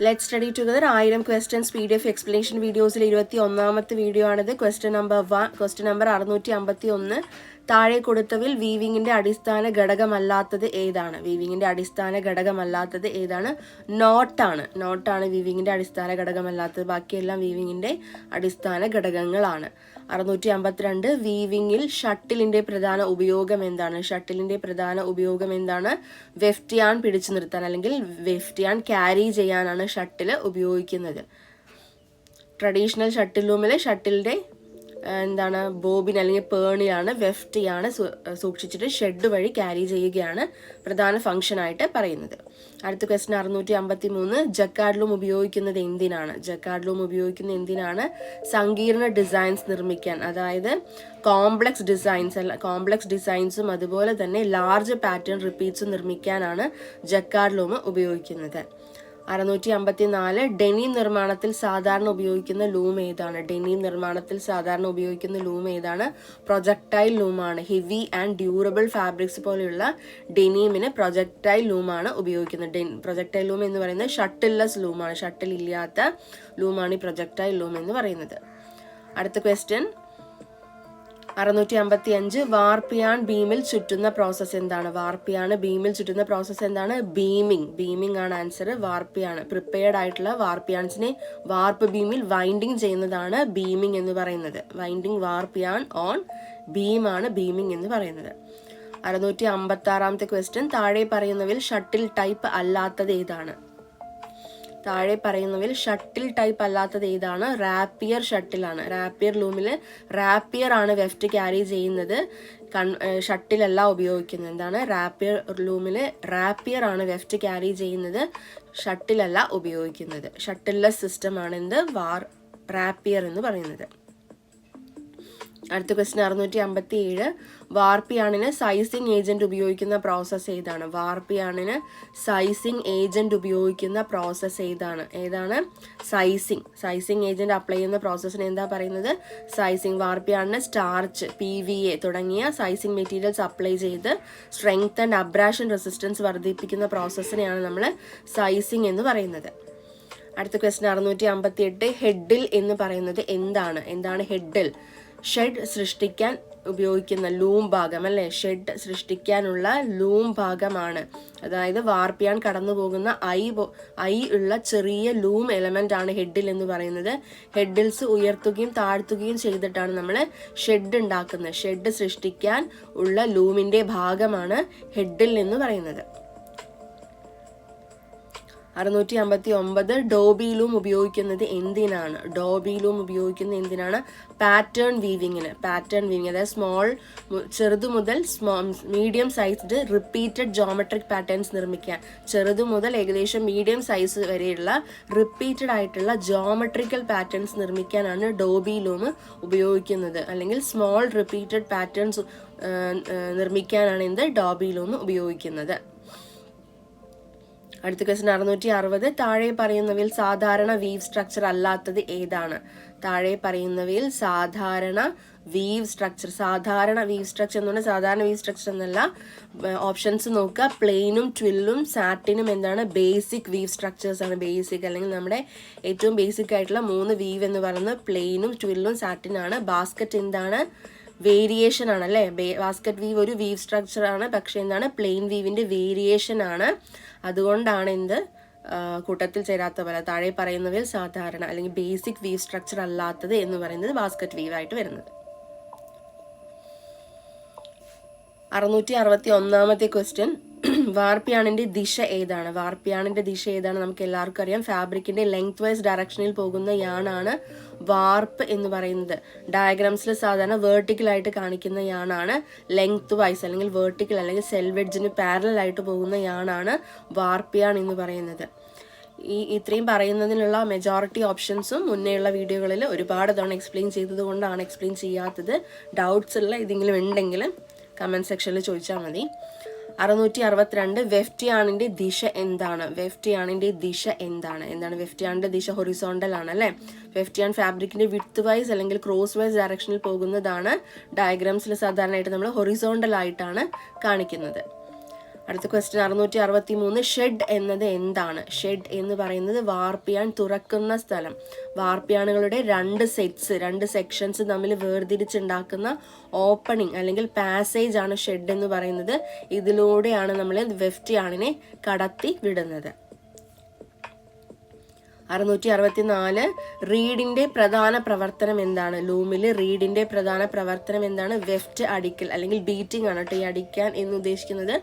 Let's study together 1000 questions PDF explanation videos. 21ാമത്തെ video ആണിത്. Question number 651. താഴെ കൊടുത്തതിൽ വീവിങ്ങിന്റെ അടിസ്ഥാന ഘടകമല്ലാത്തത് ഏതാണ്? വീവിങ്ങിന്റെ അടിസ്ഥാന ഘടകമല്ലാത്തത് ഏതാണ്? നോട്ടാണ് വീവിങ്ങിന്റെ അടിസ്ഥാന ഘടകമല്ലാത്തത്. ബാക്കിയെല്ലാം വീവിങ്ങിന്റെ അടിസ്ഥാന ഘടകങ്ങളാണ്. 652 വീവിങ്ങിൽ ഷട്ടിലിന്റെ പ്രധാന ഉപയോഗം എന്താണ്? ഷട്ടിലിന്റെ പ്രധാന ഉപയോഗം എന്താണ്? വെഫ്റ്റ് യാൺ പിടിച്ചു നിർത്താൻ അല്ലെങ്കിൽ വെഫ്റ്റ് യാൺ ക്യാരി ചെയ്യാനാണ് ഷട്ടിൽ ഉപയോഗിക്കുന്നത്. ട്രഡീഷണൽ ഷട്ടിൽ റൂമിൽ ഷട്ടിലിന്റെ എന്താണ് ബോബിൻ അല്ലെങ്കിൽ പേണിലാണ് വെഫ്റ്റ് യാണ് സൂക്ഷിച്ചിട്ട് ഷെഡ് വഴി ക്യാരി ചെയ്യുകയാണ് പ്രധാന ഫംഗ്ഷൻ ആയിട്ട് പറയുന്നത്. അടുത്ത ക്വസ്റ്റ്യൻ 653 ജക്കാർഡ് ഉപയോഗിക്കുന്നത് എന്തിനാണ്? ജക്കാർഡ് ഉപയോഗിക്കുന്നത് എന്തിനാണ്? സങ്കീർണ ഡിസൈൻസ് നിർമ്മിക്കാൻ, അതായത് കോംപ്ലക്സ് ഡിസൈൻസും അതുപോലെ തന്നെ ലാർജ് പാറ്റേൺ റിപ്പീറ്റ്സും നിർമ്മിക്കാനാണ് ജക്കാർഡ് ലൂം ഉപയോഗിക്കുന്നത്. 654 ഡെനിം നിർമ്മാണത്തിൽ സാധാരണ ഉപയോഗിക്കുന്ന ലൂം ഏതാണ്? പ്രൊജക്ടൈൽ ലൂമാണ്. ഹെവി ആൻഡ് ഡ്യൂറബിൾ ഫാബ്രിക്സ് പോലെയുള്ള ഡെനീമിന് പ്രൊജക്ടൈൽ ലൂമാണ് ഉപയോഗിക്കുന്നത്. പ്രൊജക്ടൈൽ ലൂം എന്ന് പറയുന്നത് ഷട്ടിൽലെസ് ലൂമാണ്. ഷട്ടിൽ ഇല്ലാത്ത ലൂമാണ് ഈ പ്രൊജക്ടൈൽ ലൂം എന്ന് പറയുന്നത്. അടുത്ത ക്വസ്റ്റ്യൻ 655 വാർപ്പിയാൺ ബീമിൽ ചുറ്റുന്ന പ്രോസസ്സ് എന്താണ്? ബീമിംഗ് ആണ് ആൻസർ. വാർപ്പിയാണ് പ്രിപ്പയർഡ് ആയിട്ടുള്ള വാർപ്പിയാൺസിനെ വാർപ്പ് ബീമിൽ വൈൻഡിങ് ചെയ്യുന്നതാണ് ബീമിംഗ് എന്ന് പറയുന്നത്. വൈൻഡിങ് വാർപ്പിയാൺ ഓൺ ബീമാണ് ബീമിംഗ് എന്ന് പറയുന്നത്. 656 ക്വസ്റ്റ്യൻ താഴെ പറയുന്നവയിൽ ഷട്ടിൽ ടൈപ്പ് അല്ലാത്തത് ഏതാണ്? റാപ്പിയർ ഷട്ടിലാണ്. റാപ്പിയർ ലൂമിൽ റാപ്പിയർ ആണ് വെഫ്റ്റ് ക്യാരി ചെയ്യുന്നത്, ഷട്ടിലല്ല ഉപയോഗിക്കുന്നത്. എന്താണ്? റാപ്പിയർ ലൂമിൽ റാപ്പിയർ ആണ് വെഫ്റ്റ് ക്യാരി ചെയ്യുന്നത്, ഷട്ടിലല്ല ഉപയോഗിക്കുന്നത്. ഷട്ടിൽലെസ് സിസ്റ്റം ആണ് റാപ്പിയർ എന്ന് പറയുന്നത്. അടുത്ത ക്വസ്റ്റ്യൻ 657 വാർപ്പിയാണിന് സൈസിങ് ഏജന്റ് ഉപയോഗിക്കുന്ന പ്രോസസ്സ് ഏതാണ്? ഏതാണ്? സൈസിങ് ഏജന്റ് അപ്ലൈ ചെയ്യുന്ന പ്രോസസ്സിന് എന്താ പറയുന്നത്? സൈസിങ്. വാർപ്പിയാണിന് സ്റ്റാർച്ച്, PVA തുടങ്ങിയ സൈസിങ് മെറ്റീരിയൽസ് അപ്ലൈ ചെയ്ത് സ്ട്രെങ്ത് ആൻഡ് അബ്രാഷൻ റെസിസ്റ്റൻസ് വർദ്ധിപ്പിക്കുന്ന പ്രോസസ്സിനെയാണ് നമ്മൾ സൈസിങ് എന്ന് പറയുന്നത്. അടുത്ത ക്വസ്റ്റ്യൻ 658 ഹെഡിൽ എന്ന് പറയുന്നത് എന്താണ് ഹെഡിൽ? ഷെഡ് സൃഷ്ടിക്കാൻ ഉപയോഗിക്കുന്ന ലൂം ഭാഗം അല്ലെ? ഷെഡ് സൃഷ്ടിക്കാനുള്ള ലൂം ഭാഗമാണ്. അതായത് വാർപ്പിയാൻ കടന്നു പോകുന്ന ഐ ഉള്ള ചെറിയ ലൂം എലമെന്റ് ആണ് ഹെഡിൽ എന്ന് പറയുന്നത്. ഹെഡിൽസ് ഉയർത്തുകയും താഴ്ത്തുകയും ചെയ്തിട്ടാണ് നമ്മൾ ഷെഡ് ഉണ്ടാക്കുന്നത്. ഷെഡ് സൃഷ്ടിക്കാൻ ഉള്ള ലൂമിന്റെ ഭാഗമാണ് ഹെഡിൽ എന്ന് പറയുന്നത്. 659 ഡോബി ലൂം ഉപയോഗിക്കുന്നത് എന്തിനാണ്? പാറ്റേൺ വീവിങ്ങിന്. അതായത് ചെറുതു മുതൽ medium sized repeated geometric patterns നിർമ്മിക്കാൻ. ചെറുതു മുതൽ ഏകദേശം മീഡിയം സൈസ് വരെയുള്ള റിപ്പീറ്റഡ് ആയിട്ടുള്ള ജോമെട്രിക്കൽ പാറ്റേൺസ് നിർമ്മിക്കാനാണ് ഡോബി ലൂം ഉപയോഗിക്കുന്നത്. അല്ലെങ്കിൽ സ്മോൾ റിപ്പീറ്റഡ് പാറ്റേൺസ് നിർമ്മിക്കാനാണ് ഡോബി ലൂം ഉപയോഗിക്കുന്നത്. അടുത്ത ക്വസ്റ്റ്യൻ 660 താഴെ പറയുന്നവയിൽ സാധാരണ വീവ് സ്ട്രക്ചർ അല്ലാത്തത് ഏതാണ്? സാധാരണ വീവ് സ്ട്രക്ചർ എന്ന് പറഞ്ഞാൽ സാധാരണ വീവ് സ്ട്രക്ചർ എന്നല്ല. ഓപ്ഷൻസ് നോക്കുക. പ്ലെയിനും ട്വില്ലും സാറ്റിനും എന്താണ്? ബേസിക് വീവ് സ്ട്രക്ചേഴ്സ് ആണ്. ബേസിക് അല്ലെങ്കിൽ നമ്മുടെ ഏറ്റവും ബേസിക് ആയിട്ടുള്ള 3 വീവ് എന്ന് പറയുന്നത് പ്ലെയിനും ട്വില്ലും സാറ്റിനാണ്. ബാസ്ക്കറ്റ് എന്താണ്? വേരിയേഷൻ ആണ് അല്ലേ? ബാസ്ക്കറ്റ് വീവ് ഒരു വീവ് സ്ട്രക്ചർ ആണ്, പക്ഷെ എന്താണ്? പ്ലെയിൻ വീവിന്റെ വേരിയേഷൻ ആണ്. അതുകൊണ്ടാണ് കൂട്ടത്തിൽ ചേരാത്ത പോലെ താഴെ പറയുന്നവയിൽ സാധാരണ അല്ലെങ്കിൽ ബേസിക് വീവ് സ്ട്രക്ചർ അല്ലാത്തത് എന്ന് പറയുന്നത് ബാസ്ക്കറ്റ് വീവ് ആയിട്ട് വരുന്നത്. 661 ക്വസ്റ്റ്യൻ വാർപ്പിയാണിന്റെ ദിശ ഏതാണ്? നമുക്ക് എല്ലാവർക്കും അറിയാം. ഫാബ്രിക്കിന്റെ ലെങ്ത് വൈസ് ഡയറക്ഷനിൽ പോകുന്ന യാണാണ് വാർപ്പ് എന്ന് പറയുന്നത്. ഡയഗ്രാംസിൽ സാധാരണ വേർട്ടിക്കൽ ആയിട്ട് കാണിക്കുന്ന യാണാണ് ലെങ്ത് വൈസ് അല്ലെങ്കിൽ വേർട്ടിക്കൽ അല്ലെങ്കിൽ സെൽവെഡ്ജിന് പാരലൽ ആയിട്ട് പോകുന്ന യാണാണ് വാർപ്പിയാൺ എന്ന് പറയുന്നത്. ഇത്രയും പറയുന്നതിനുള്ള മെജോറിറ്റി ഓപ്ഷൻസും മുന്നേയുള്ള വീഡിയോകളിൽ ഒരുപാട് തവണ എക്സ്പ്ലെയിൻ ചെയ്തത് കൊണ്ടാണ് എക്സ്പ്ലെയിൻ ചെയ്യാത്തത്. ഡൗട്ട്സ് ഉള്ള ഏതെങ്കിലും ഉണ്ടെങ്കിൽ കമന്റ് സെക്ഷനിൽ ചോദിച്ചാൽ മതി. 662 വെഫ്റ്റ് യാണിന്റെ ദിശ എന്താണ്? വെഫ്റ്റ് യാണിന്റെ ദിശ ഹൊറിസോണ്ടൽ ആണ് അല്ലെ? വെഫ്റ്റ് യാൺ ഫാബ്രിക്കിന്റെ വിഡ്ത്ത് വൈസ് അല്ലെങ്കിൽ ക്രോസ് വൈസ് ഡയറക്ഷനിൽ പോകുന്നതാണ്. ഡയഗ്രാംസിൽ സാധാരണയായിട്ട് നമ്മൾ ഹൊറിസോണ്ടൽ ആയിട്ടാണ് കാണിക്കുന്നത്. അടുത്ത ക്വസ്റ്റ്യൻ 663. ഷെഡ് എന്നത് എന്താണ്? ഷെഡ് എന്ന് പറയുന്നത് വാർപ്പിയാൻ തുറക്കുന്ന സ്ഥലം. വാർപ്പിയാനുകളുടെ രണ്ട് സെക്ഷൻസ് തമ്മിൽ വേർതിരിച്ചുണ്ടാക്കുന്ന ഓപ്പണിംഗ് അല്ലെങ്കിൽ പാസേജ് ആണ് ഷെഡ് എന്ന് പറയുന്നത്. ഇതിലൂടെയാണ് നമ്മൾ വെഫ്റ്റ് യാണിനെ കടത്തി വിടുന്നത്. 664. റീഡിന്റെ പ്രധാന പ്രവർത്തനം എന്താണ്? ലൂമിൽ റീഡിന്റെ പ്രധാന പ്രവർത്തനം എന്താണ്? വെഫ്റ്റ് അടിക്കൽ അല്ലെങ്കിൽ ബീറ്റിംഗ് ആണ് കേട്ടോ. ഈ അടിക്കാൻ എന്ന് ഉദ്ദേശിക്കുന്നത്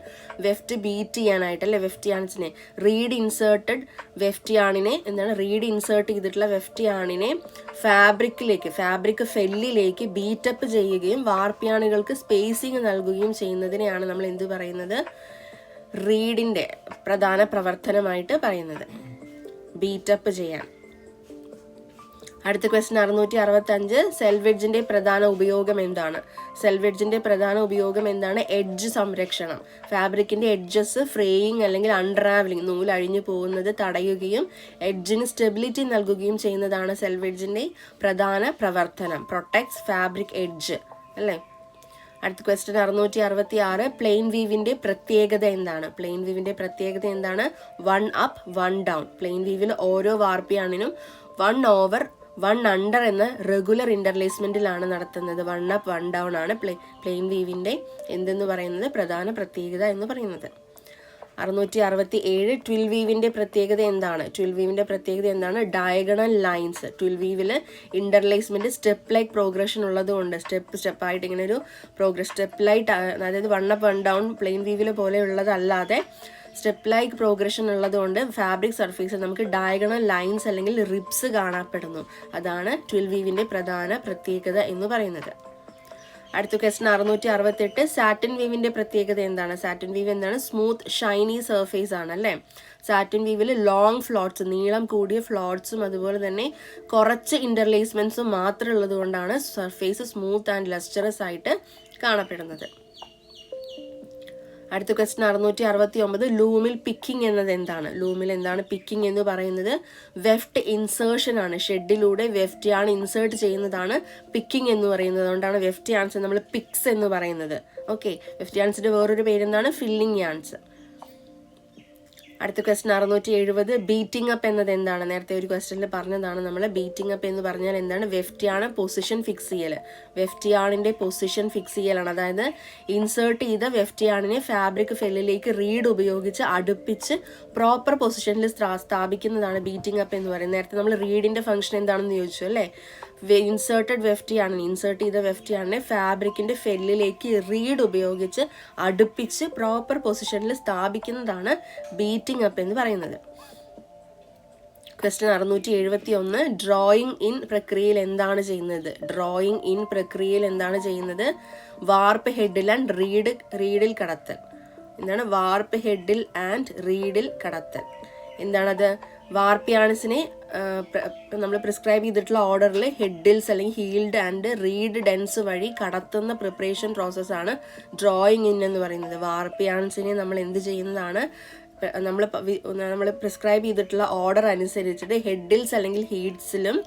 വെഫ്റ്റ് ബീറ്റ് ചെയ്യാനായിട്ട് അല്ലെ, വെഫ്റ്റ് യാൺസിനെ. റീഡ് ഇൻസേർട്ട് ചെയ്തിട്ടുള്ള വെഫ്റ്റ് യാണിനെ ഫാബ്രിക് ഫെല്ലിലേക്ക് ബീറ്റപ്പ് ചെയ്യുകയും വാർപ്പിയാണുകൾക്ക് സ്പേസിങ് നൽകുകയും ചെയ്യുന്നതിനെയാണ് നമ്മൾ എന്ത് പറയുന്നത്? റീഡിന്റെ പ്രധാന പ്രവർത്തനമായിട്ട് പറയുന്നത്, ബീറ്റപ്പ് ചെയ്യാൻ. അടുത്ത ക്വസ്റ്റ്യൻ 665. സെൽവെഡ്ജിന്റെ പ്രധാന ഉപയോഗം എന്താണ്? സെൽവെഡ്ജിന്റെ പ്രധാന ഉപയോഗം എന്താണ്? എഡ്ജ് സംരക്ഷണം. ഫാബ്രിക്കിന്റെ എഡ്ജസ് ഫ്രേയിങ് അല്ലെങ്കിൽ അൺറാവലിംഗ്, നൂല് അഴിഞ്ഞു പോകുന്നത് തടയുകയും എഡ്ജിന് സ്റ്റെബിലിറ്റി നൽകുകയും ചെയ്യുന്നതാണ് സെൽവെഡ്ജിന്റെ പ്രധാന പ്രവർത്തനം. പ്രൊട്ടക്ട്സ് ഫാബ്രിക് എഡ്ജ് അല്ലേ. അടുത്ത ക്വസ്റ്റ്യൻ 666. പ്ലെയിൻ വീവിന്റെ പ്രത്യേകത എന്താണ്? പ്ലെയിൻ വീവിന്റെ പ്രത്യേകത എന്താണ്? 1 up 1 down. പ്ലെയിൻ വീവിൽ ഓരോ വാർപ്പിയാണിനും 1 over 1 under എന്ന റെഗുലർ ഇന്റർലേസ്മെന്റിലാണ് നടത്തുന്നത്. 1 up 1 down ആണ് പ്ലെയിൻ വീവിന്റെ എന്തെന്ന് പറയുന്നത്? പ്രധാന പ്രത്യേകത എന്ന് പറയുന്നത്. 667. ട്വിൽ വീവിന്റെ പ്രത്യേകത എന്താണ്? Diagonal lines. ട്വിൽ വീവിൽ ഇന്റർലേസ്മെന്റ് സ്റ്റെപ്പ് ലൈക്ക് പ്രോഗ്രഷൻ ഉള്ളതുകൊണ്ട് സ്റ്റെപ്പായിട്ട് ഇങ്ങനെ ഒരു സ്റ്റെപ്പ് അതായത് 1 up 1 down പ്ലെയിൻ വീവിൽ പോലെ ഉള്ളതല്ലാതെ സ്റ്റെപ്പ് ലൈക്ക് പ്രോഗ്രഷൻ ഉള്ളതുകൊണ്ട് ഫാബ്രിക് സർഫേസിൽ നമുക്ക് ഡയഗണൽ ലൈൻസ് അല്ലെങ്കിൽ റിബ്സ് കാണപ്പെടുന്നു. അതാണ് ട്വിൽ വീവിന്റെ പ്രധാന പ്രത്യേകത എന്ന് പറയുന്നത്. അടുത്ത ക്വസ്റ്റ്യൻ 668. സാറ്റിൻ വീവിന്റെ പ്രത്യേകത എന്താണ്? സാറ്റിൻ വീവ് എന്താണ്? സ്മൂത്ത് ഷൈനി സർഫേസ് ആണ് അല്ലേ. സാറ്റിൻ വീവിൽ ലോങ് ഫ്ലോട്ട്സ്, നീളം കൂടിയ ഫ്ലോട്ട്സും അതുപോലെ തന്നെ കുറച്ച് ഇന്റർലേസ്മെന്റ്സും മാത്രം ഉള്ളത് കൊണ്ടാണ് സർഫേസ് സ്മൂത്ത് ആൻഡ് ലസ്റ്ററസ് ആയിട്ട് കാണപ്പെടുന്നത്. അടുത്ത ക്വസ്റ്റ്യൻ 669. ലൂമിൽ പിക്കിംഗ് എന്നത് എന്താണ്? ലൂമിൽ എന്താണ് പിക്കിംഗ് എന്ന് പറയുന്നത്? വെഫ്റ്റ് ഇൻസേർഷൻ ആണ്. ഷെഡിലൂടെ വെഫ്റ്റ് യാൺ ഇൻസേർട്ട് ചെയ്യുന്നതാണ് പിക്കിംഗ് എന്ന് പറയുന്നത്. അതുകൊണ്ടാണ് വെഫ്റ്റ് യാൺസ് നമ്മൾ പിക്സ് എന്ന് പറയുന്നത്. ഓക്കെ, വെഫ്റ്റ് യാൺസിന്റെ വേറൊരു പേരെന്താണ്? Filling yarns. അടുത്ത ക്വസ്റ്റ്യൻ 670. ബീറ്റിംഗ് അപ്പ് എന്നത് എന്താണ്? നേരത്തെ ഒരു ക്വസ്റ്റ്യനിൽ പറഞ്ഞതാണ് നമ്മൾ. ബീറ്റിംഗ് അപ്പ് എന്ന് പറഞ്ഞാൽ എന്താണ്? വെഫ്റ്റ് യാണ് പൊസിഷൻ ഫിക്സ് ചെയ്യൽ. വെഫ്റ്റ് യാണിന്റെ പൊസിഷൻ ഫിക്സ് ചെയ്യലാണ്. അതായത് ഇൻസേർട്ട് ചെയ്ത വെഫ്റ്റ് യാണിനെ ഫാബ്രിക് ഫെല്ലിലേക്ക് റീഡ് ഉപയോഗിച്ച് അടുപ്പിച്ച് പ്രോപ്പർ പൊസിഷനിൽ സ്ഥാപിക്കുന്നതാണ് ബീറ്റിംഗ് അപ്പ് എന്ന് പറയുന്നത്. നേരത്തെ നമ്മൾ റീഡിന്റെ ഫംഗ്ഷൻ എന്താണെന്ന് ചോദിച്ചു അല്ലേ. ഇൻസേർട്ട് ചെയ്ത വെഫ്റ്റ് യാണിനെ ഫാബ്രിക്കിന്റെ ഫെല്ലിലേക്ക് റീഡ് ഉപയോഗിച്ച് അടുപ്പിച്ച് പ്രോപ്പർ പൊസിഷനിൽ സ്ഥാപിക്കുന്നതാണ് ബീറ്റിംഗ് അപ്പ് എന്ന് പറയുന്നത്. ക്വസ്റ്റ്യൻ 671. ഡ്രോയിങ് ഇൻ പ്രക്രിയയിൽ എന്താണ് ചെയ്യുന്നത്? വാർപ്പ് ഹെഡിൽ ആൻഡ് റീഡിൽ കടത്തൽ. എന്താണ് വാർപ്പ് ഹെഡിൽ ആൻഡ് റീഡിൽ കടത്തൽ? എന്താണത്? വാർപ്പിയാണിസിനെ നമ്മൾ പ്രിസ്ക്രൈബ് ചെയ്തിട്ടുള്ള ഓർഡറിൽ ഹെഡിൽസ് അല്ലെങ്കിൽ ഹീൽഡ് ആൻഡ് റീഡ് ഡെൻസ് വഴി കടത്തുന്ന പ്രിപ്പറേഷൻ പ്രോസസ്സാണ് ഡ്രോയിങ് ഇൻ എന്ന് പറയുന്നത്. വാർപ്പിയാണിസിനെ നമ്മൾ എന്ത് ചെയ്യുന്നതാണ്? നമ്മൾ പ്രിസ്ക്രൈബ് ചെയ്തിട്ടുള്ള ഓർഡർ അനുസരിച്ചിട്ട് ഹെഡിൽസ് അല്ലെങ്കിൽ ഹീഡ്സിലും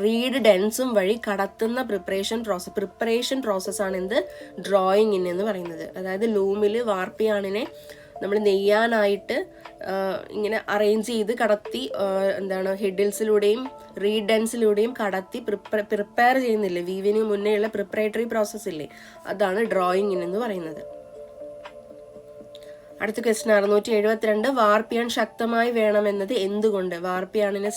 റീഡ് ഡെൻസും വഴി കടത്തുന്ന പ്രിപ്പറേഷൻ പ്രോസസ്സാണ് എന്ത്? ഡ്രോയിങ് ഇൻ എന്ന് പറയുന്നത്. അതായത് ലൂമിൽ വാർപ്പിയാണിനെ നമ്മൾ നെയ്യാനായിട്ട് ഇങ്ങനെ അറേഞ്ച് ചെയ്ത് കടത്തി ഹെഡിൽസിലൂടെയും റീഡ് ഡെൻസിലൂടെയും കടത്തി പ്രിപ്പയർ ചെയ്യുന്നില്ലേ, വീവിന് മുന്നേയുള്ള പ്രിപ്പറേറ്ററി പ്രോസസ് ഇല്ലേ, അതാണ് ഡ്രോയിങ് ഇൻ എന്ന് പറയുന്നത്. അടുത്ത ക്വസ്റ്റ്യൻ 672. വാർപ്പിയാൺ ശക്തമായി വേണമെന്നത് എന്തുകൊണ്ട്? വാർപ്പിയാണിന്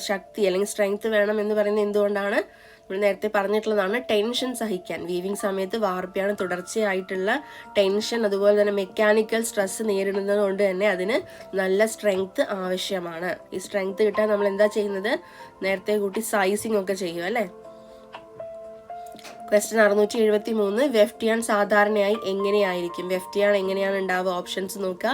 ശക്തി അല്ലെങ്കിൽ സ്ട്രെങ്ത് വേണം എന്ന് പറയുന്നത് എന്തുകൊണ്ടാണ്? നമ്മൾ നേരത്തെ പറഞ്ഞിട്ടുള്ളതാണ്, ടെൻഷൻ സഹിക്കാൻ. വീവിങ് സമയത്ത് വാർപ്പിയാണ് തുടർച്ചയായിട്ടുള്ള ടെൻഷൻ അതുപോലെ തന്നെ മെക്കാനിക്കൽ സ്ട്രെസ് നേരിടുന്നത് കൊണ്ട് തന്നെ അതിന് നല്ല സ്ട്രെങ്ത് ആവശ്യമാണ്. ഈ സ്ട്രെങ്ത് കിട്ടാൻ നമ്മൾ എന്താ ചെയ്യുന്നത്? നേരത്തെ കൂട്ടി സൈസിങ് ഒക്കെ ചെയ്യും അല്ലേ. ക്വസ്റ്റ്യൻ 673. വെഫ്റ്റ് യാൺ സാധാരണയായി എങ്ങനെയായിരിക്കും? വെഫ്റ്റ് യാൺ എങ്ങനെയാണ് ഉണ്ടാവുക? ഓപ്ഷൻസ് നോക്കുക.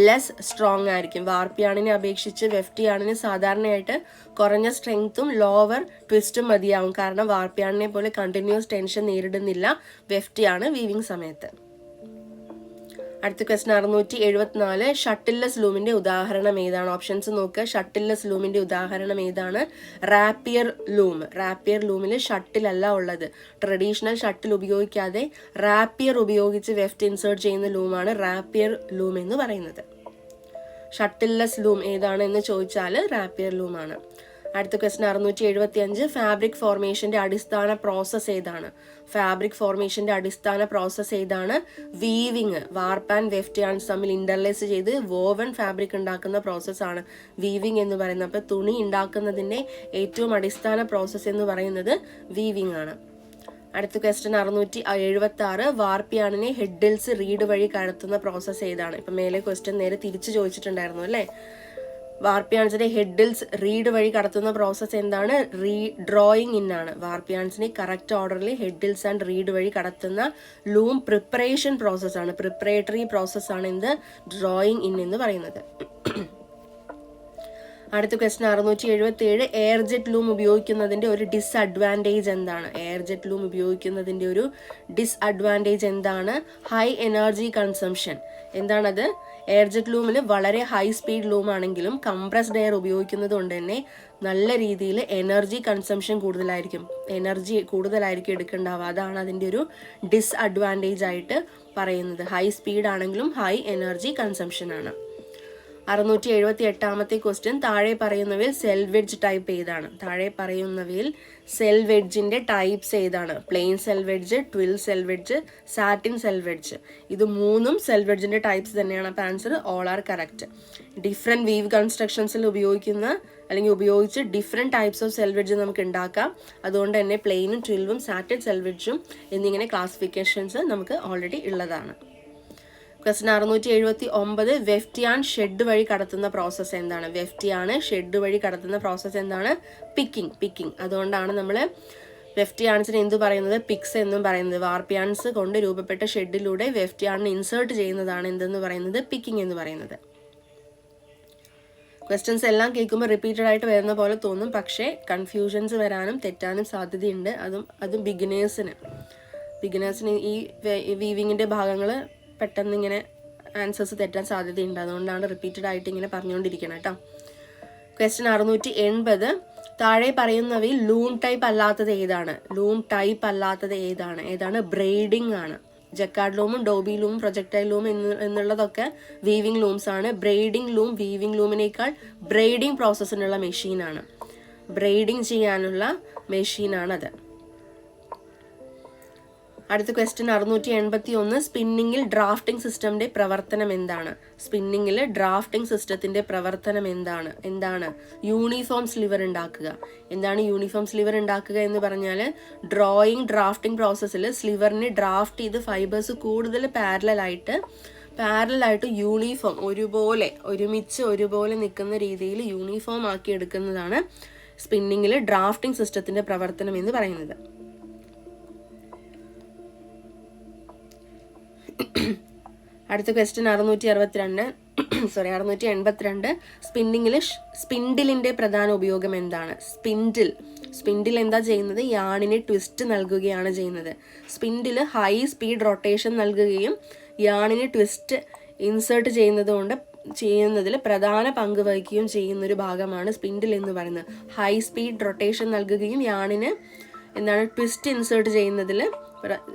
ലെസ് സ്ട്രോങ് ആയിരിക്കും. വാർപ്പിയാണിനെ അപേക്ഷിച്ച് വെഫ്റ്റ് യാണിന് സാധാരണയായിട്ട് കുറഞ്ഞ സ്ട്രെങ്ത്തും ലോവർ ട്വിസ്റ്റും മതിയാവും. കാരണം വാർപ്പിയാണിനെ പോലെ കണ്ടിന്യൂസ് ടെൻഷൻ നേരിടുന്നില്ല വെഫ്റ്റ് യാണ് വീവിങ് സമയത്ത്. അടുത്ത ക്വസ്റ്റൻ 674. ഷട്ടിൽലെസ് ലൂമിന്റെ ഉദാഹരണം ഏതാണ്? ഓപ്ഷൻസ് നോക്കുക. ഷട്ടിൽലെസ് ലൂമിന്റെ ഉദാഹരണം ഏതാണ്? റാപ്പിയർ ലൂം. റാപ്പിയർ ലൂമിൽ ഷട്ടിൽ അല്ല ഉള്ളത്. ട്രഡീഷണൽ ഷട്ടിൽ ഉപയോഗിക്കാതെ റാപ്പിയർ ഉപയോഗിച്ച് വെഫ്റ്റ് ഇൻസേർട്ട് ചെയ്യുന്ന ലൂമാണ് റാപ്പിയർ ലൂം എന്ന് പറയുന്നത്. ഷട്ടിൽലെസ് ലൂം ഏതാണ് എന്ന് ചോദിച്ചാൽ റാപ്പിയർ ലൂമാണ്. അടുത്ത ക്വസ്റ്റൻ 675. ഫാബ്രിക് ഫോർമേഷന്റെ അടിസ്ഥാന പ്രോസസ്സ് ഏതാണ്? ഫാബ്രിക് ഫോർമേഷന്റെ അടിസ്ഥാന പ്രോസസ്സ് ഏതാണ്? വീവിങ്. വാർപ്പ് ആൻഡ് വെഫ്റ്റ് യാൺസ് തമ്മിൽ ഇന്റർലേസ് ചെയ്ത് വോവൻ ഫാബ്രിക് ഉണ്ടാക്കുന്ന പ്രോസസ്സാണ് വീവിങ് എന്ന് പറയുന്നത്. അപ്പോൾ തുണി ഉണ്ടാക്കുന്നതിന്റെ ഏറ്റവും അടിസ്ഥാന പ്രോസസ്സ് എന്ന് പറയുന്നത് വീവിങ് ആണ്. അടുത്ത ക്വസ്റ്റൻ 676. വാർപ്പ് യാണിനെ ഹെഡിൽസ് റീഡ് വഴി കടത്തുന്ന പ്രോസസ്സ് ഏതാണ്? ഇപ്പം മേലെ ക്വസ്റ്റൻ നേരെ തിരിച്ചു ചോദിച്ചിട്ടുണ്ടായിരുന്നു അല്ലേ? വാർപ്പ് യാൺസിനെ ഹെഡിൽസ് റീഡ് വഴി കടത്തുന്ന പ്രോസസ്സ് എന്താണ്? ഡ്രോയിങ് ഇൻ ആണ്. വാർപ്പ് യാൺസിനെ കറക്റ്റ് ഓർഡറിൽ ഹെഡിൽസ് ആൻഡ് റീഡ് വഴി കടത്തുന്ന ലൂം പ്രിപ്പറേഷൻ പ്രോസസ്സാണ്. പ്രിപ്പറേറ്ററി പ്രോസസ്സാണ് എന്ത്? ഡ്രോയിങ് ഇൻ എന്ന് പറയുന്നത്. അടുത്ത ക്വസ്റ്റൻ 677. എയർ ജെറ്റ് ലൂം ഉപയോഗിക്കുന്നതിന്റെ ഒരു ഡിസ്അഡ്വാൻറ്റേജ് എന്താണ്? എയർ ജെറ്റ് ലൂം ഉപയോഗിക്കുന്നതിന്റെ ഒരു ഡിസ്അഡ്വാൻറ്റേജ് എന്താണ്? High energy consumption. എന്താണത്? എയർ ജെറ്റ് ലൂമിൽ വളരെ ഹൈ സ്പീഡ് ലൂം ആണെങ്കിലും കംപ്രസ്ഡ് എയർ ഉപയോഗിക്കുന്നത് കൊണ്ട് തന്നെ നല്ല രീതിയിൽ എനർജി കൺസംഷൻ കൂടുതലായിരിക്കും എടുക്കേണ്ടാവുക. അതാണ് അതിൻ്റെ ഒരു ഡിസ്അഡ്വാൻറ്റേജ് ആയിട്ട് പറയുന്നത്. ഹൈ സ്പീഡ് ആണെങ്കിലും ഹൈ എനർജി കൺസംഷൻ ആണ്. 678. ക്വസ്റ്റ്യൻ. താഴെ പറയുന്നവയിൽ സെൽവെഡ്ജ് ടൈപ്പ് ഏതാണ്? താഴെ പറയുന്നവയിൽ സെൽവെഡ്ജിന്റെ ടൈപ്സ് ഏതാണ്? Plain selvedge, twill selvedge, satin selvedge. ഇത് മൂന്നും സെൽവെഡ്ജിന്റെ ടൈപ്സ് തന്നെയാണ്. അപ്പോൾ answer all are correct. Different weave കൺസ്ട്രക്ഷൻസിൽ ഉപയോഗിച്ച് ഡിഫറെന്റ് ടൈപ്സ് ഓഫ് സെൽവെഡ്ജ് നമുക്ക് ഉണ്ടാക്കാം. അതുകൊണ്ട് തന്നെ പ്ലെയിനും ട്വിൽവും സാറ്റിൻ സെൽവെഡ്ജും എന്നിങ്ങനെ ക്ലാസിഫിക്കേഷൻസ് നമുക്ക് ഓൾറെഡി ഉള്ളതാണ്. ക്വസ്റ്റൻ 679. വെഫ്റ്റ് യാൺ ഷെഡ് വഴി കടത്തുന്ന പ്രോസസ്സ് എന്താണ്? വെഫ്റ്റ് യാണ് ഷെഡ് വഴി കടത്തുന്ന പ്രോസസ്സ് എന്താണ്? പിക്കിംഗ്. അതുകൊണ്ടാണ് നമ്മൾ വെഫ്റ്റ് യാൺസിന് എന്ത് പറയുന്നത്? പിക്സ് എന്നും പറയുന്നത്. വാർപ്പ് യാൺസ് കൊണ്ട് രൂപപ്പെട്ട ഷെഡിലൂടെ വെഫ്റ്റ് യാണിനെ ഇൻസേർട്ട് ചെയ്യുന്നതാണ് എന്തെന്ന് പറയുന്നത്? പിക്കിംഗ് എന്ന് പറയുന്നത്. ക്വസ്റ്റ്യൻസ് എല്ലാം കേൾക്കുമ്പോൾ റിപ്പീറ്റഡ് ആയിട്ട് വരുന്ന പോലെ തോന്നും. പക്ഷേ കൺഫ്യൂഷൻസ് വരാനും തെറ്റാനും സാധ്യതയുണ്ട്. അതും ബിഗിനേഴ്സിന് ഈ വീവിങ്ങിൻ്റെ ഭാഗങ്ങൾ പെട്ടെന്ന് ഇങ്ങനെ ആൻസേഴ്സ് തെറ്റാൻ സാധ്യതയുണ്ട്. അതുകൊണ്ടാണ് റിപ്പീറ്റഡ് ആയിട്ട് ഇങ്ങനെ പറഞ്ഞുകൊണ്ടിരിക്കണം കേട്ടോ. ക്വസ്റ്റ്യൻ 680. താഴെ പറയുന്നവയിൽ ലൂം ടൈപ്പ് അല്ലാത്തത് ഏതാണ്? ഏതാണ്? ബ്രെയ്ഡിംഗ് ആണ്. ജക്കാർഡ് ലൂമും ഡോബി ലൂമും പ്രൊജക്ടൈൽ ലൂം എന്നുള്ളതൊക്കെ വീവിംഗ് ലൂംസ് ആണ്. ബ്രെയ്ഡിംഗ് ലൂം വീവിംഗ് ലൂമിനേക്കാൾ ബ്രെയ്ഡിംഗ് പ്രോസസ്സിനുള്ള മെഷീനാണ്. ബ്രെയ്ഡിംഗ് ചെയ്യാനുള്ള മെഷീനാണത്. അടുത്ത ക്വസ്റ്റ്യൻ 681. സ്പിന്നിങ്ങിൽ ഡ്രാഫ്റ്റിംഗ് സിസ്റ്റത്തിന്റെ പ്രവർത്തനം എന്താണ്? എന്താണ്? യൂണിഫോം സ്ലിവർ ഉണ്ടാക്കുക. എന്താണ് യൂണിഫോം സ്ലിവർ ഉണ്ടാക്കുക എന്ന് പറഞ്ഞാൽ ഡ്രാഫ്റ്റിംഗ് പ്രോസസ്സിൽ സ്ലിവറിനെ ഡ്രാഫ്റ്റ് ചെയ്ത് ഫൈബേഴ്സ് കൂടുതൽ പാരലായിട്ട് യൂണിഫോം ഒരുപോലെ നിൽക്കുന്ന രീതിയിൽ യൂണിഫോം ആക്കി എടുക്കുന്നതാണ് സ്പിന്നിങ്ങിൽ ഡ്രാഫ്റ്റിംഗ് സിസ്റ്റത്തിന്റെ പ്രവർത്തനം എന്ന് പറയുന്നത്. അടുത്ത ക്വസ്റ്റ്യൻ 682. സ്പിൻഡിലിന്റെ പ്രധാന ഉപയോഗം എന്താണ്? സ്പിൻഡിൽ എന്താ ചെയ്യുന്നത്? യാണിനെ ട്വിസ്റ്റ് നൽകുകയാണ് ചെയ്യുന്നത്. സ്പിൻഡിൽ ഹൈ സ്പീഡ് റൊട്ടേഷൻ നൽകുകയും യാണിനെ ട്വിസ്റ്റ് ഇൻസേർട്ട് ചെയ്യുന്നതിൽ പ്രധാന പങ്ക് വഹിക്കുകയും ചെയ്യുന്നൊരു ഭാഗമാണ് സ്പിൻഡിൽ എന്ന് പറയുന്നത്. ഹൈ സ്പീഡ് റൊട്ടേഷൻ നൽകുകയും യാണിന്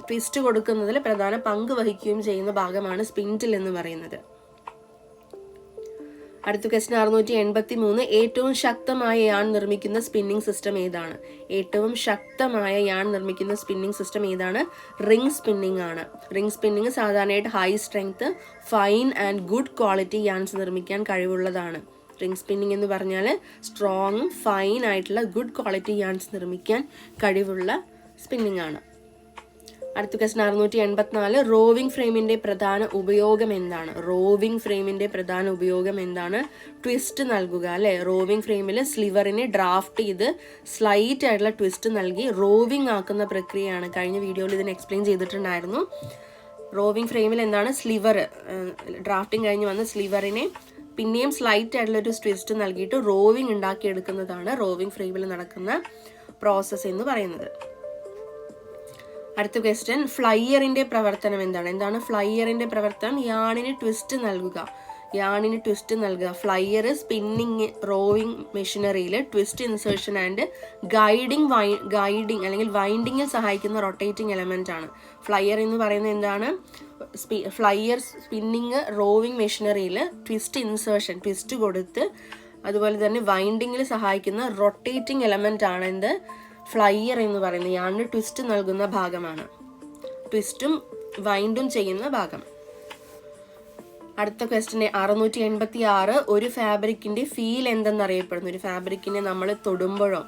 ട്വിസ്റ്റ് കൊടുക്കുന്നതിൽ പ്രധാന പങ്ക് വഹിക്കുകയും ചെയ്യുന്ന ഭാഗമാണ് സ്പിൻഡിൽ എന്ന് പറയുന്നത്. അടുത്ത ക്വസ്റ്റ്യൻ 683. ഏറ്റവും ശക്തമായ യാൺ നിർമ്മിക്കുന്ന സ്പിന്നിംഗ് സിസ്റ്റം ഏതാണ്? റിംഗ് സ്പിന്നിംഗ് ആണ്. റിംഗ് സ്പിന്നിംഗ് സാധാരണയായിട്ട് high strength, fine and good quality yarns നിർമ്മിക്കാൻ കഴിവുള്ളതാണ്. റിംഗ് സ്പിന്നിംഗ് എന്ന് പറഞ്ഞാൽ സ്ട്രോങ്, ഫൈൻ ആയിട്ടുള്ള ഗുഡ് ക്വാളിറ്റി യാൺസ് നിർമ്മിക്കാൻ കഴിവുള്ള സ്പിന്നിംഗ് ആണ്. അടുത്ത ക്വസ്റ്റ്യൻ 684. റോവിംഗ് ഫ്രെയിമിന്റെ പ്രധാന ഉപയോഗം എന്താണ്? ട്വിസ്റ്റ് നൽകുക അല്ലെ. റോവിംഗ് ഫ്രെയിമിൽ സ്ലിവറിനെ ഡ്രാഫ്റ്റ് ചെയ്ത് സ്ലൈറ്റ് ആയിട്ടുള്ള ട്വിസ്റ്റ് നൽകി റോവിംഗ് ആക്കുന്ന പ്രക്രിയയാണ്. കഴിഞ്ഞ വീഡിയോയിൽ ഇതിന് എക്സ്പ്ലെയിൻ ചെയ്തിട്ടുണ്ടായിരുന്നു. റോവിംഗ് ഫ്രെയിമിൽ എന്താണ്? സ്ലിവർ ഡ്രാഫ്റ്റിംഗ് കഴിഞ്ഞ് വന്ന സ്ലിവറിനെ പിന്നെയും സ്ലൈറ്റ് ആയിട്ടുള്ള ഒരു ട്വിസ്റ്റ് നൽകിയിട്ട് റോവിംഗ് ഉണ്ടാക്കിയെടുക്കുന്നതാണ് റോവിംഗ് ഫ്രെയിമിൽ നടക്കുന്ന പ്രോസസ്സ് എന്ന് പറയുന്നത്. അടുത്ത ക്വസ്റ്റ്യൻ, ഫ്ലൈയറിന്റെ പ്രവർത്തനം എന്താണ്? എന്താണ് ഫ്ലൈയറിന്റെ പ്രവർത്തനം? യാണിന് ട്വിസ്റ്റ് നൽകുക. ഫ്ലൈയർ സ്പിന്നിങ് റോവിങ് മെഷീനറിയിൽ ട്വിസ്റ്റ് ഇൻസേർഷൻ ആൻഡ് ഗൈഡിങ് അല്ലെങ്കിൽ വൈൻഡിങ്ങിൽ സഹായിക്കുന്ന റൊട്ടേറ്റിംഗ് എലമെന്റ് ആണ്. ഫ്ലൈയർ എന്ന് പറയുന്നത് എന്താണ്? ഫ്ലൈയർ സ്പിന്നിങ് റോവിങ് മെഷീനറിയിൽ ട്വിസ്റ്റ് ഇൻസേർഷൻ, ട്വിസ്റ്റ് കൊടുത്ത് അതുപോലെ തന്നെ വൈൻഡിങ്ങിൽ സഹായിക്കുന്ന റൊട്ടേറ്റിംഗ് എലമെന്റ് ആണ് എന്ത്? ഫ്ലൈയർ എന്ന് പറയുന്നത്. യാണിന് ട്വിസ്റ്റ് നൽകുന്ന ഭാഗമാണ്, ട്വിസ്റ്റും വൈൻഡും ചെയ്യുന്ന ഭാഗം. അടുത്ത ക്വസ്റ്റ്യൻ 686, ഒരു ഫാബ്രിക്കിന്റെ ഫീൽ എന്തെന്നറിയപ്പെടുന്നു? ഒരു ഫാബ്രിക്കിനെ നമ്മൾ തൊടുമ്പോഴോ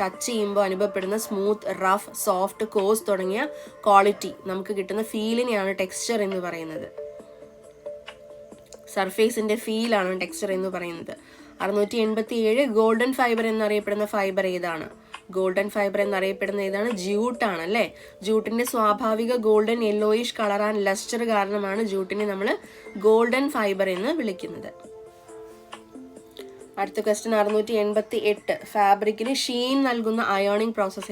ടച്ച് ചെയ്യുമ്പോൾ അനുഭവപ്പെടുന്ന സ്മൂത്ത്, റഫ്, സോഫ്റ്റ്, കോഴ്സ് തുടങ്ങിയ ക്വാളിറ്റി നമുക്ക് കിട്ടുന്ന ഫീലിനെയാണ് ടെക്സ്ചർ എന്ന് പറയുന്നത്. സർഫേസിന്റെ ഫീലാണ് ടെക്സ്ചർ എന്ന് പറയുന്നത്. 687, ഗോൾഡൻ ഫൈബർ എന്നറിയപ്പെടുന്ന ഫൈബർ ഏതാണ്? ജൂട്ടാണ് അല്ലേ. ജൂട്ടിന്റെ സ്വാഭാവിക golden yellowish colour and lustre കാരണമാണ് ജൂട്ടിനെ നമ്മൾ ഗോൾഡൻ ഫൈബർ എന്ന് വിളിക്കുന്നത്. അടുത്ത ക്വസ്റ്റ്യൻ 688, ഫാബ്രിക്കിന് ഷീൻ നൽകുന്ന അയേണിംഗ് പ്രോസസ്സ്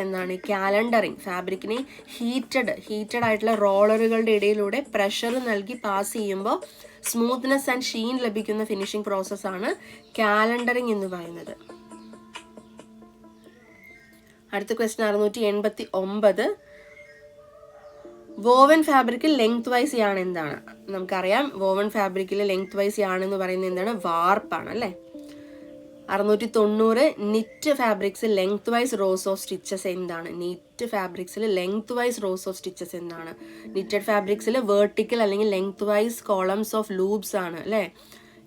എന്താണ്? കാലണ്ടറിങ്. ഫാബ്രിക്കിനെ ഹീറ്റഡ് ആയിട്ടുള്ള റോളറുകളുടെ ഇടയിലൂടെ പ്രഷർ നൽകി പാസ് ചെയ്യുമ്പോൾ സ്മൂത്ത്നെസ് ആൻഡ് ഷീൻ ലഭിക്കുന്ന ഫിനിഷിംഗ് പ്രോസസ്സാണ് കാലണ്ടറിങ് എന്ന് പറയുന്നത്. അടുത്ത ക്വസ്റ്റ്യൻ 689, വോവൻ ഫാബ്രിക്കിൽ ലെങ്ത് വൈസ് യാൺ എന്താണ്? നമുക്കറിയാം വോവൻ ഫാബ്രിക്കിൽ ലെങ്ത് വൈസ് യാൺ എന്ന് പറയുന്നത് എന്താണ്? വാർപ്പാണ് അല്ലേ. 690, knit fabrics lengthwise rows of stitches എന്താണ്? നിറ്റഡ് ഫാബ്രിക്സിൽ വേർട്ടിക്കൽ അല്ലെങ്കിൽ lengthwise columns of loops ആണ് അല്ലേ.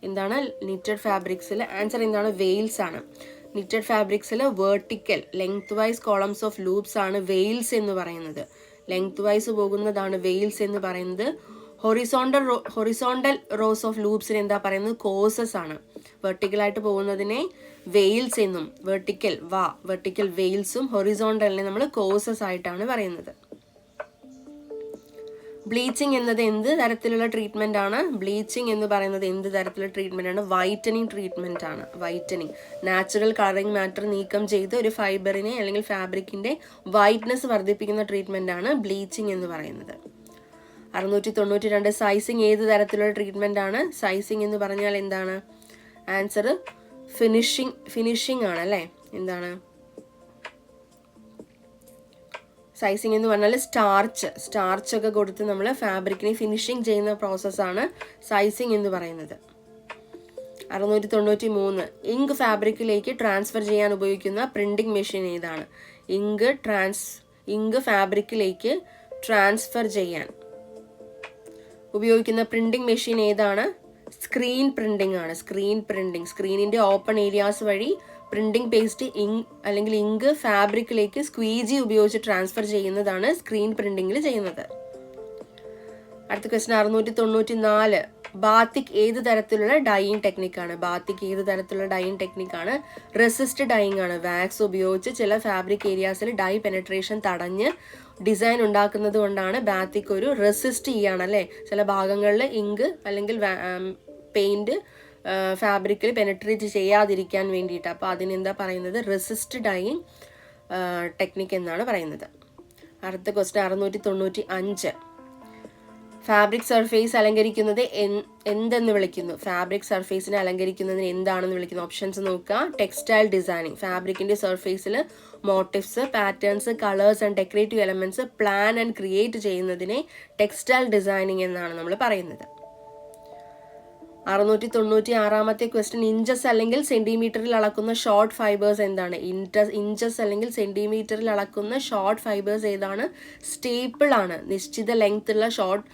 എന്താണ് നിറ്റഡ് ഫാബ്രിക്സിൽ? ആൻസർ എന്താണ്? വെയിൽസ് ആണ്. നിറ്റഡ് ഫാബ്രിക്സിൽ vertical lengthwise columns of loops ആണ് വെയിൽസ് എന്ന് പറയുന്നത്. ലെങ്ത് വൈസ് പോകുന്നതാണ് വെയിൽസ് എന്ന് പറയുന്നത്. ഹൊറിസോണ്ടൽ റോസ് ഓഫ് ലൂപ്സിന് എന്താ പറയുന്നത്? കോഴ്സസ് ആണ്. വെർട്ടിക്കലായിട്ട് പോകുന്നതിനെ വെയിൽസ് എന്നും, വെർട്ടിക്കൽ വെയിൽസും ഹൊറിസോണ്ടലിനെ നമ്മൾ കോഴ്സസ് ആയിട്ടാണ് പറയുന്നത്. ബ്ലീച്ചിങ് എന്നത് എന്ത് തരത്തിലുള്ള ട്രീറ്റ്മെന്റ് ആണ്? വൈറ്റനിങ് ട്രീറ്റ്മെന്റ് ആണ്. നാച്ചുറൽ കളറിംഗ് മാറ്റർ നീക്കം ചെയ്ത് ഒരു ഫൈബറിനെ അല്ലെങ്കിൽ ഫാബ്രിക്കിന്റെ വൈറ്റ്നെസ് വർദ്ധിപ്പിക്കുന്ന ട്രീറ്റ്മെന്റ് ആണ് ബ്ലീച്ചിങ് എന്ന് പറയുന്നത്. 692, സൈസിങ് ഏത് തരത്തിലുള്ള ട്രീറ്റ്മെന്റ് ആണ്? സൈസിങ് എന്ന് പറഞ്ഞാൽ എന്താണ്? ആൻസർ ഫിനിഷിംഗ് ആണ് അല്ലേ. എന്താണ് സൈസിങ് എന്ന് പറഞ്ഞാൽ? സ്റ്റാർച്ച് ഒക്കെ കൊടുത്ത് നമ്മൾ ഫാബ്രിക്കിനെ ഫിനിഷിംഗ് ചെയ്യുന്ന പ്രോസസ്സാണ് സൈസിങ് എന്ന് പറയുന്നത്. 693, ഇങ്ക് ഫാബ്രിക്കിലേക്ക് ട്രാൻസ്ഫർ ചെയ്യാൻ ഉപയോഗിക്കുന്ന പ്രിന്റിംഗ് മെഷീൻ ഏതാണ്? ഇങ്ക് ഫാബ്രിക്കിലേക്ക് ട്രാൻസ്ഫർ ചെയ്യാൻ ഉപയോഗിക്കുന്ന പ്രിന്റിംഗ് മെഷീൻ ഏതാണ്? സ്ക്രീൻ പ്രിന്റിംഗ് ആണ്. സ്ക്രീനിന്റെ ഓപ്പൺ ഏരിയാസ് വഴി പ്രിന്റിംഗ് പേസ്റ്റ് അല്ലെങ്കിൽ ഇങ്ക് ഫാബ്രിക്കിലേക്ക് സ്ക്വീജി ഉപയോഗിച്ച് ട്രാൻസ്ഫർ ചെയ്യുന്നതാണ് സ്ക്രീൻ പ്രിന്റിംഗിൽ ചെയ്യുന്നത്. അടുത്ത ക്വസ്റ്റ്യൻ 694, ബാത്തിക് ഏത് തരത്തിലുള്ള ഡൈയിങ് ടെക്നിക്കാണ്? റെസിസ്റ്റ് ഡൈയിങ് ആണ്. വാക്സ് ഉപയോഗിച്ച് ചില ഫാബ്രിക് ഏരിയാസിൽ ഡൈ പെനട്രേഷൻ തടഞ്ഞ് ഡിസൈൻ ഉണ്ടാക്കുന്നത് കൊണ്ടാണ് ബാത്തിക് ഒരു റെസിസ്റ്റ് ചെയ്യാണ് അല്ലേ. ചില ഭാഗങ്ങളിൽ ഇങ്ക് അല്ലെങ്കിൽ പെയിന്റ് ഫാബ്രിക്കിൽ പെനട്രേറ്റ് ചെയ്യാതിരിക്കാൻ വേണ്ടിയിട്ട്. അപ്പോൾ അതിനെന്താ പറയുന്നത്? റെസിസ്റ്റ് ഡൈയിങ് ടെക്നിക്ക് എന്നാണ് പറയുന്നത്. അടുത്ത ക്വസ്റ്റ്യൻ 695, ഫാബ്രിക് സർഫേസ് അലങ്കരിക്കുന്നത് എന്തെന്ന് വിളിക്കുന്നു? ഫാബ്രിക് സർഫേസിനെ അലങ്കരിക്കുന്നതിന് എന്താണെന്ന് വിളിക്കുന്നു? ഓപ്ഷൻസ് നോക്കുക. ടെക്സ്റ്റൈൽ ഡിസൈനിങ്, ഫാബ്രിക്കിന്റെ സർഫേസിൽ motifs, patterns, colours and decorative elements plan and create ചെയ്യുന്നതിനെ ടെക്സ്റ്റൈൽ ഡിസൈനിങ് എന്നാണ് നമ്മൾ പറയുന്നത്. 696 ക്വസ്റ്റ്യൻ, ഇഞ്ചസ് അല്ലെങ്കിൽ സെന്റിമീറ്ററിൽ അളക്കുന്ന ഷോർട്ട് ഫൈബേഴ്സ് എന്താണ്? ഇഞ്ചസ് അല്ലെങ്കിൽ സെന്റിമീറ്ററിൽ അളക്കുന്ന ഷോർട്ട് ഫൈബേഴ്സ് ഏതാണ്? സ്റ്റേപ്പിൾ ആണ്. നിശ്ചിത ലെങ്ത് ഉള്ള ഷോർട്ട്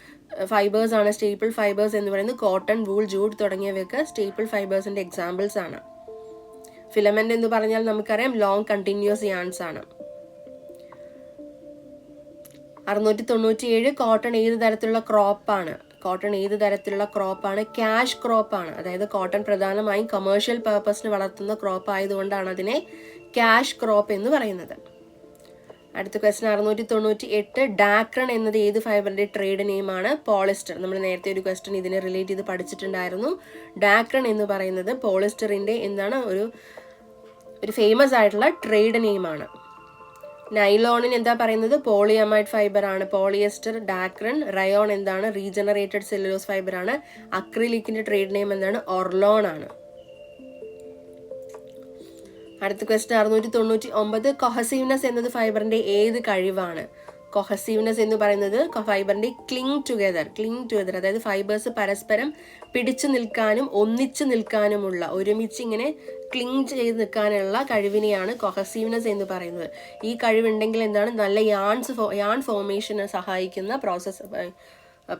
ഫൈബേഴ്സ് ആണ് സ്റ്റേപ്പിൾ ഫൈബേഴ്സ് എന്ന് പറയുന്നത്. കോട്ടൺ, വൂൾ, ജൂട്ട് തുടങ്ങിയവയൊക്കെ സ്റ്റേപ്പിൾ ഫൈബേഴ്സിന്റെ എക്സാമ്പിൾസ് ആണ്. ഫിലമെന്റ് എന്ന് പറഞ്ഞാൽ നമുക്കറിയാം ലോങ് കണ്ടിന്യൂസ് യാൺസ് ആണ്. 697, കോട്ടൺ ഏത് തരത്തിലുള്ള ക്രോപ്പാണ്? ക്യാഷ് ക്രോപ്പ് ആണ്. അതായത് കോട്ടൺ പ്രധാനമായും കമേഴ്ഷ്യൽ പർപ്പസിന് വളർത്തുന്ന ക്രോപ്പ് ആയതുകൊണ്ടാണ് അതിനെ ക്യാഷ് ക്രോപ്പ് എന്ന് പറയുന്നത്. അടുത്ത ക്വസ്റ്റ്യൻ 698, ഡാക്രൺ എന്നത് ഏത് ഫൈബറിന്റെ ട്രേഡ് നെയിമാണ്? പോളിസ്റ്റർ. നമ്മൾ നേരത്തെ ഒരു ക്വസ്റ്റ്യൻ ഇതിനെ റിലേറ്റ് ചെയ്ത് പഠിച്ചിട്ടുണ്ടായിരുന്നു. ഡാക്രൺ എന്ന് പറയുന്നത് പോളിസ്റ്ററിന്റെ എന്താണ് ഒരു ഫേമസ് ആയിട്ടുള്ള ട്രേഡ് നെയിമാണ്. നൈലോണിന് എന്താ പറയുന്നത്? പോളിയമൈഡ് ഫൈബർ ആണ്. പോളിയസ്റ്റർ, ഡാക്രൺ. റയോൺ എന്താണ്? റീജനറേറ്റഡ് സെല്ലുലോസ് ഫൈബർ ആണ്. അക്രിലിക്കിന്റെ ട്രേഡ് നെയിം എന്താണ്? ഒർലോൺ ആണ്. അടുത്ത ക്വസ്റ്റ്യൻ 699. കൊഹസീവ്നെസ് എന്നത് ഫൈബറിന്റെ ഏത് കഴിവാണ്? കൊഹസീവ്നെസ് എന്ന് പറയുന്നത് ഫൈബറിന്റെ ക്ലിങ് ടുഗെദർ, അതായത് ഫൈബേഴ്സ് പരസ്പരം പിടിച്ചു നിൽക്കാനും ഒന്നിച്ചു നിൽക്കാനുമുള്ള, ഒരുമിച്ച് ഇങ്ങനെ ക്ലിങ് ചെയ്ത് നിൽക്കാനുള്ള കഴിവിനെയാണ് കൊഹസീവ്നെസ് എന്ന് പറയുന്നത്. ഈ കഴിവുണ്ടെങ്കിൽ എന്താണ്? നല്ല യാൺ ഫോർമേഷന് സഹായിക്കുന്ന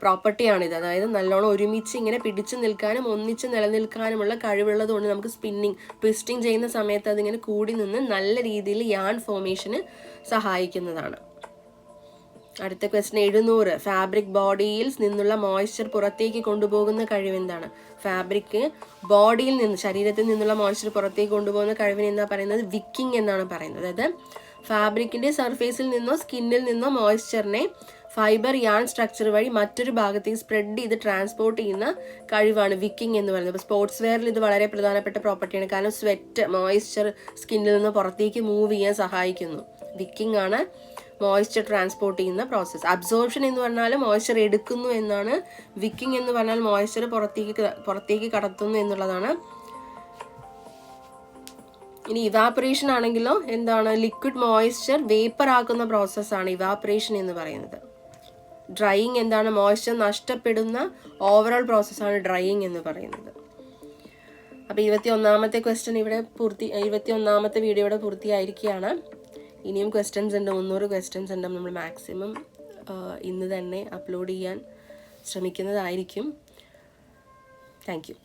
പ്രോപ്പർട്ടിയാണിത്. അതായത് നല്ലോണം ഒരുമിച്ച് ഇങ്ങനെ പിടിച്ചു നിൽക്കാനും ഒന്നിച്ച് നിലനിൽക്കാനുമുള്ള കഴിവുള്ളത് കൊണ്ട് നമുക്ക് ട്വിസ്റ്റിംഗ് ചെയ്യുന്ന സമയത്ത് അതിങ്ങനെ കൂടി നിന്ന് നല്ല രീതിയിൽ യാൺ ഫോർമേഷന് സഹായിക്കുന്നതാണ്. അടുത്ത ക്വസ്റ്റ്യൻ 700. ഫാബ്രിക് ബോഡിയിൽ നിന്നുള്ള മോയ്സ്ചർ പുറത്തേക്ക് കൊണ്ടുപോകുന്ന കഴിവ് എന്താണ്? ഫാബ്രിക് ബോഡിയിൽ നിന്ന്, ശരീരത്തിൽ നിന്നുള്ള മോയ്സ്ചർ പുറത്തേക്ക് കൊണ്ടുപോകുന്ന കഴിവിന് എന്താ പറയുന്നത്? വിക്കിംഗ് എന്നാണ് പറയുന്നത്. അതായത് ഫാബ്രിക്കിന്റെ സർഫേസിൽ നിന്നോ സ്കിന്നിൽ നിന്നോ മോയ്സ്ചറിനെ ഫൈബർ യാൺ സ്ട്രക്ചർ വഴി മറ്റൊരു ഭാഗത്തേക്ക് സ്പ്രെഡ് ചെയ്ത് ട്രാൻസ്പോർട്ട് ചെയ്യുന്ന കഴിവാണ് വിക്കിംഗ് എന്ന് പറയുന്നത്. അപ്പോൾ സ്പോർട്സ് വെയറിൽ ഇത് വളരെ പ്രധാനപ്പെട്ട പ്രോപ്പർട്ടിയാണ്. കാരണം സ്വെറ്റ്, മോയ്സ്ചർ സ്കിന്നിൽ നിന്ന് പുറത്തേക്ക് മൂവ് ചെയ്യാൻ സഹായിക്കുന്നു. വിക്കിംഗ് ആണ് മോയ്സ്ചർ ട്രാൻസ്പോർട്ട് ചെയ്യുന്ന പ്രോസസ്സ്. അബ്സോർപ്ഷൻ എന്ന് പറഞ്ഞാൽ മോയ്സ്ചർ എടുക്കുന്നു എന്നാണ്. വിക്കിംഗ് എന്ന് പറഞ്ഞാൽ മോയ്സ്ചർ പുറത്തേക്ക് കടത്തുന്നു എന്നുള്ളതാണ്. ഇനി ഇവാപറേഷൻ ആണെങ്കിലോ എന്താണ്? ലിക്വിഡ് മോയ്സ്ചർ വേപ്പർ ആക്കുന്ന പ്രോസസ്സാണ് ഇവാപറേഷൻ എന്ന് പറയുന്നത്. ഡ്രൈയിങ് എന്താണ്? മോയ്സ്ചർ നഷ്ടപ്പെടുന്ന ഓവറോൾ പ്രോസസ്സാണ് ഡ്രൈയിങ് എന്ന് പറയുന്നത്. അപ്പോൾ 21ാമത്തെ ക്വസ്റ്റ്യൻ ഇവിടെ 21ാമത്തെ വീഡിയോ ഇവിടെ പൂർത്തിയായിരിക്കുകയാണ്. ഇനിയും ക്വസ്റ്റ്യൻസ് ഉണ്ട്, 300 ക്വസ്റ്റ്യൻസ് ഉണ്ട്. നമ്മൾ മാക്സിമം ഇന്ന് തന്നെ അപ്ലോഡ് ചെയ്യാൻ ശ്രമിക്കുന്നതായിരിക്കും. Thank you.